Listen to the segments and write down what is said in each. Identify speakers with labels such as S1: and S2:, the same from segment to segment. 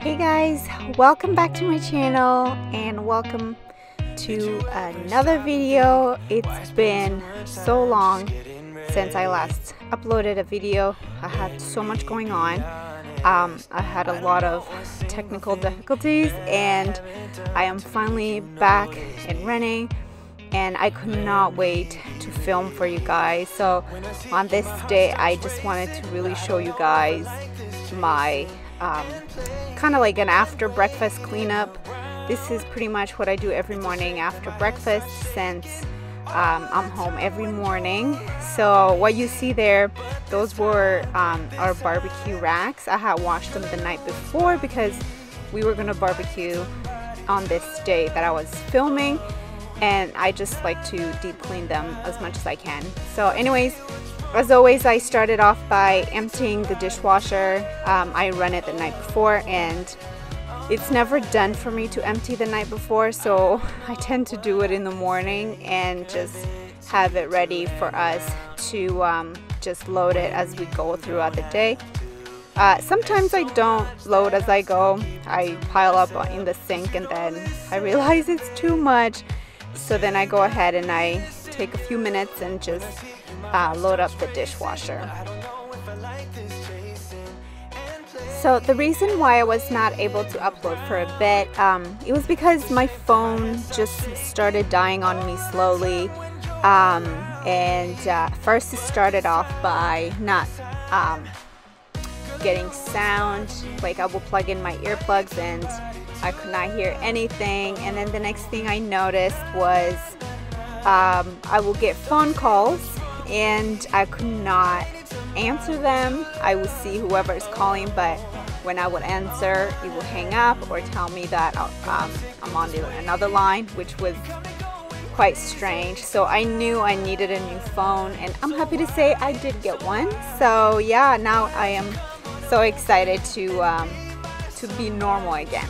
S1: Hey guys, welcome back to my channel and welcome to another video. It's been so long since I last uploaded a video. I had so much going on. I had a lot of technical difficulties and I am finally back and running, and I could not wait to film for you guys. So on this day I just wanted to really show you guys my kind of like an after breakfast cleanup. This is pretty much what I do every morning after breakfast, since I'm home every morning. So what you see there, those were our barbecue racks. I had washed them the night before because we were gonna barbecue on this day that I was filming, and I just like to deep clean them as much as I can. So anyways, as always, I started off by emptying the dishwasher. I run it the night before, and it's never done for me to empty the night before, so I tend to do it in the morning and just have it ready for us to just load it as we go throughout the day. Sometimes I don't load as I go. I pile up in the sink and then I realize it's too much, so then I go ahead and I take a few minutes and just load up the dishwasher. So the reason why I was not able to upload for a bit, it was because my phone just started dying on me slowly. First it started off by not getting sound. Like I will plug in my earplugs and I could not hear anything, and then the next thing I noticed was I will get phone calls and I could not answer them. I would see whoever is calling, but when I would answer, it would hang up or tell me that I'm on another line, which was quite strange. So I knew I needed a new phone, and I'm happy to say I did get one. So yeah, now I am so excited to be normal again.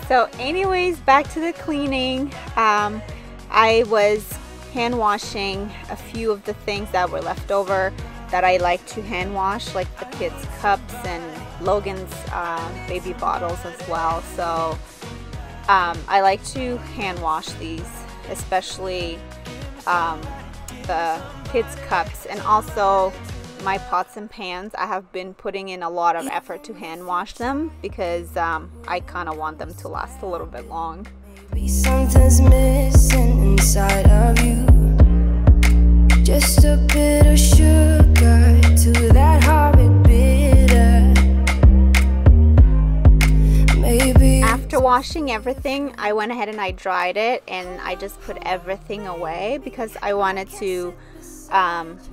S1: So anyways, back to the cleaning. I was hand washing a few of the things that were left over that I like to hand wash, like the kids' cups and Logan's baby bottles as well. So I like to hand wash these, especially the kids' cups, and also my pots and pans. I have been putting in a lot of effort to hand wash them because I kind of want them to last a little bit long. Something's missing inside of you, just a bit of sugar to that horrid bitter. Maybe after washing everything, I went ahead and I dried it, and I just put everything away because I wanted to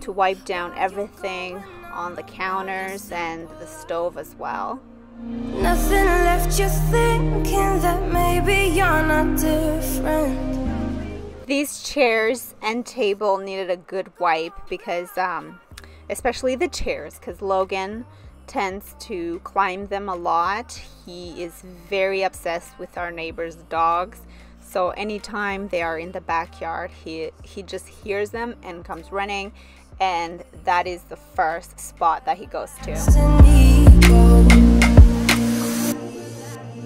S1: wipe down everything on the counters and the stove as well. Nothing left you thinking that maybe you're not different. These chairs and table needed a good wipe because especially the chairs, because Logan tends to climb them a lot. He is very obsessed with our neighbor's dogs, so anytime they are in the backyard, he just hears them and comes running, and that is the first spot that he goes to.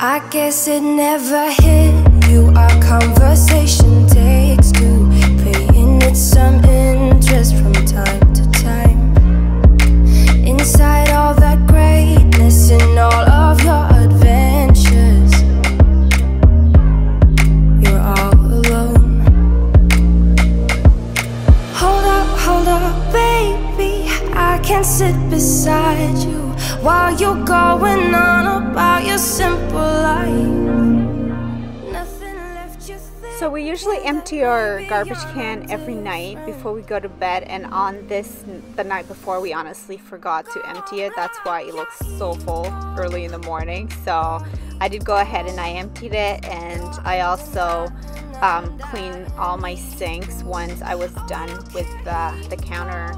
S1: I guess it never hit you. Our conversation takes two, paying it some interest from time to time. Inside all that greatness and all of your adventures, you're all alone. Hold up, baby, I can sit beside you while you're going on about your simple life. So we usually empty our garbage can every night before we go to bed, and on the night before, we honestly forgot to empty it. That's why it looks so full early in the morning. So I did go ahead and I emptied it, and I also cleaned all my sinks once I was done with the counter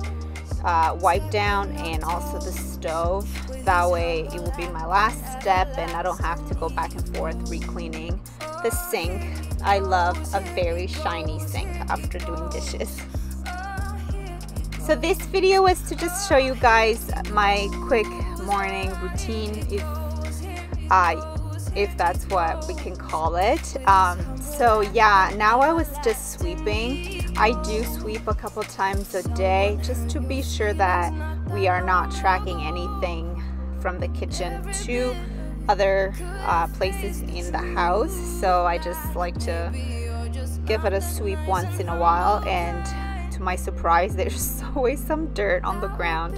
S1: wipe down and also the stove. That way it will be my last step and I don't have to go back and forth re-cleaning the sink. I love a very shiny sink after doing dishes. So this video was to just show you guys my quick morning routine. If if that's what we can call it. So yeah, now I was just sweeping. I do sweep a couple times a day just to be sure that we are not tracking anything from the kitchen to other places in the house. So I just like to give it a sweep once in a while, and to my surprise there's always some dirt on the ground.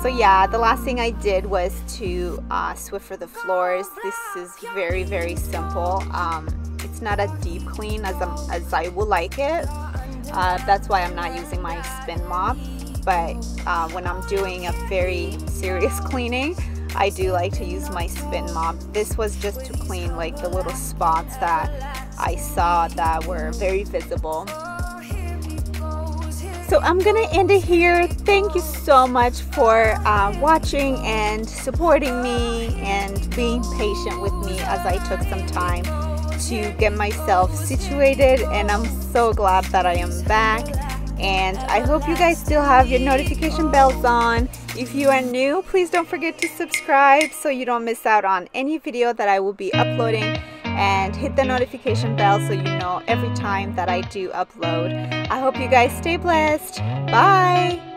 S1: So yeah, the last thing I did was to Swiffer the floors. This is very simple. It's not a deep clean as I would like it. That's why I'm not using my spin mop. But when I'm doing a very serious cleaning, I do like to use my spin mop. This was just to clean like the little spots that I saw that were very visible. So I'm gonna end it here. Thank you so much for watching and supporting me and being patient with me as I took some time to get myself situated, and I'm so glad that I am back. And I hope you guys still have your notification bells on. If you are new, please don't forget to subscribe so you don't miss out on any video that I will be uploading, and hit the notification bell so you know every time that I do upload. I hope you guys stay blessed. Bye!